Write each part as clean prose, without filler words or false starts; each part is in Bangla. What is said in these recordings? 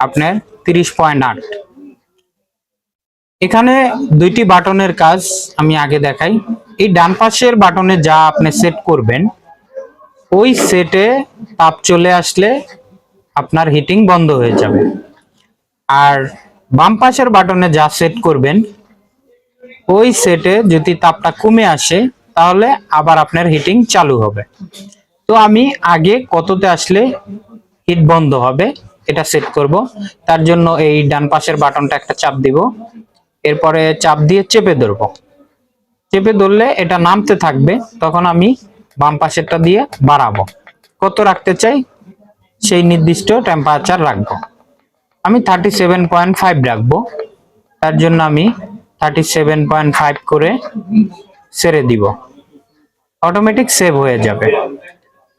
আপনার 30.8। এখানে দুইটি বাটনের কাজ আমি আগে দেখাই। এই ডান পাশের বাটনে যা আপনি সেট করবেন, ওই সেটে তাপ চলে আসলে আপনার হিটিং বন্ধ হয়ে যাবে। আর বাম পাশের বাটনে যা সেট করবেন, ওই সেটে যদি তাপটা কমে আসে তাহলে আবার আপনার হিটিং চালু হবে। তো আমি আগে কততে আসলে হিট বন্ধ হবে এটা সেট করব। তার জন্য এই ডান পাশের বাটনটা একটা চাপ দিব, এরপরে চাপ দিয়ে চেপে ধরবো। চেপে ধরলে এটা নামতে থাকবে, তখন আমি বাম পাশেরটা দিয়ে বাড়াবো। কত রাখতে চাই সেই নির্দিষ্ট টেম্পারেচার রাখবো। আমি 37.5 রাখবো। তার জন্য আমি 37.5 করে ছেড়ে দিব, অটোমেটিক সেভ হয়ে যাবে।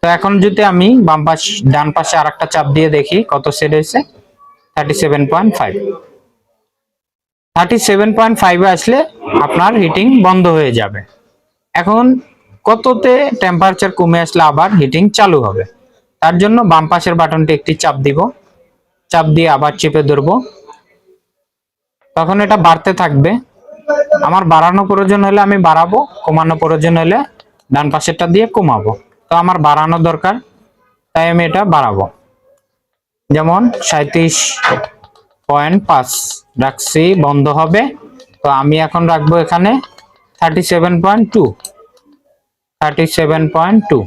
তো এখন যদি আমি বাম পাশ ডান পাশে আরেকটা চাপ দিয়ে দেখি কত সেট হয়েছে, 37.5। 37.5 আসলে আপনার হিটিং বন্ধ হয়ে যাবে। এখন কততে টেম্পারেচার কমে আসলে আবার হিটিং চালু হবে, তার জন্য বাম পাশের বাটনটি একটি চাপ দিব, চাপ দিয়ে আবার চেপে ধরবো। তখন এটা বাড়তে থাকবে। আমার বাড়ানো প্রয়োজন হলে আমি বাড়াবো, কমানো প্রয়োজন হলে ডান পাশেরটা দিয়ে কমাবো। তো আমার বাড়ানো দরকার, তাই আমি এটা বাড়াবো। যেমন 37.5 রাখছি, বন্ধ হবে। তো আমি এখন রাখবো এখানে 37.2। 37.2।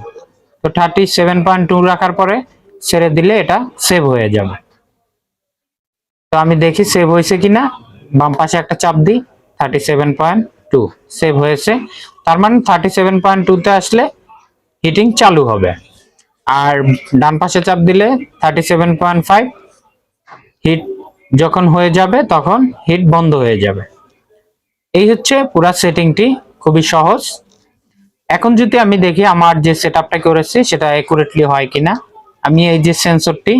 তো 37.2 রাখার পরে ছেড়ে দিলে এটা সেভ হয়ে যাবে। তো আমি দেখি সেভ হয়েছে কিনা, বাম পাশে একটা চাপ দিই, 37.2 সেভ হয়েছে। তার মানে 37.2 তে আসলে হিটিং চালু হবে। আর ডান পাশে চাপ দিলে 37.5, হিট যখন হয়ে যাবে তখন হিট বন্ধ হয়ে যাবে। এই হচ্ছে পুরা সেটিংটি, খুবই সহজ। এখন যদি আমি দেখি আমার যে সেটআপটা করেছি সেটা একুরেটলি হয় কিনা, আমি এই যে সেন্সরটি,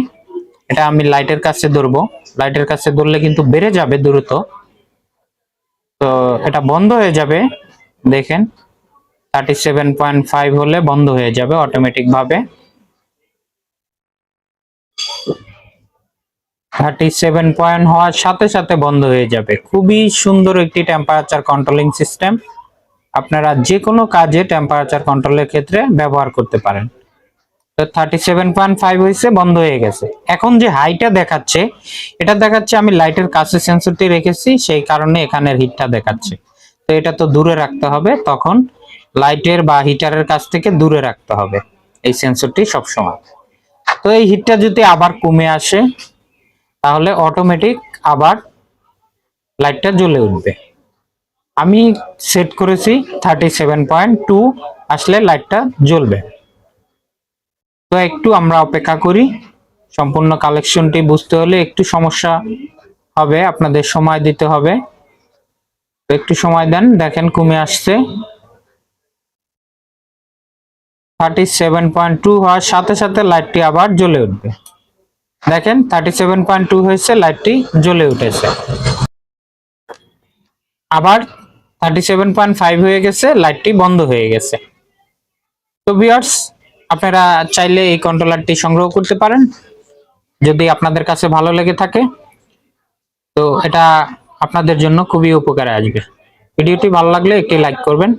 এটা আমি লাইটের কাছে ধরবো। লাইটের কাছে ধরলে কিন্তু বেড়ে যাবে দ্রুত, তো এটা বন্ধ হয়ে যাবে। দেখেন 37.5 হলে বন্ধ হয়ে যাবে অটোমেটিক ভাবে। 37 হওয়ার সাথে সাথে বন্ধ হয়ে যাবে। খুবই সুন্দর একটি টেম্পারেচার কন্ট্রোলিং সিস্টেম, আপনারা যে কোনো কাজে টেম্পারেচার কন্ট্রোলের ক্ষেত্রে ব্যবহার করতে পারেন। তো 37.5 হয়েছে, বন্ধ হয়ে গেছে। এখন যে হাইটা দেখাচ্ছে, এটা দেখাচ্ছে আমি লাইটের কাছে সেন্সরটি রেখেছি, সেই কারণে এখানের হিটটা দেখাচ্ছে। তো এটা তো দূরে রাখতে হবে, তখন লাইটের বা হিটারের কাছ থেকে দূরে রাখতে হবে এই সেন্সরটি সবসময়। তো এই হিটটা যদি আবার কমে আসে তাহলে অটোমেটিক আবার লাইটটা জ্বলে উঠবে। আমি সেট করেছি 37.2 আসলে লাইটটা জ্বলবে। তো একটু আমরা অপেক্ষা করি, সম্পূর্ণ কালেকশনটি বুঝতে হলে একটু সমস্যা হবে, আপনাদের সময় দিতে হবে। তো একটু সময় দেন, দেখেন কমে আসছে। 37.2 হওয়ার সাথে সাথে লাইটটি আবার জ্বলে উঠবে। দেখেন 37.2 হয়েছে, লাইটটি জ্বলে উঠেছে। আবার 37.5 হয়ে গেছে, লাইটটি বন্ধ হয়ে গেছে। তো ভিউয়ার্স, আপনারা চাইলে এই কন্ট্রোলারটি সংগ্রহ করতে পারেন যদি আপনাদের কাছে ভালো লেগে থাকে। তো এটা আপনাদের জন্য খুবই উপকারে আসবে। ভিডিওটি ভালো লাগলে একটি লাইক করবেন।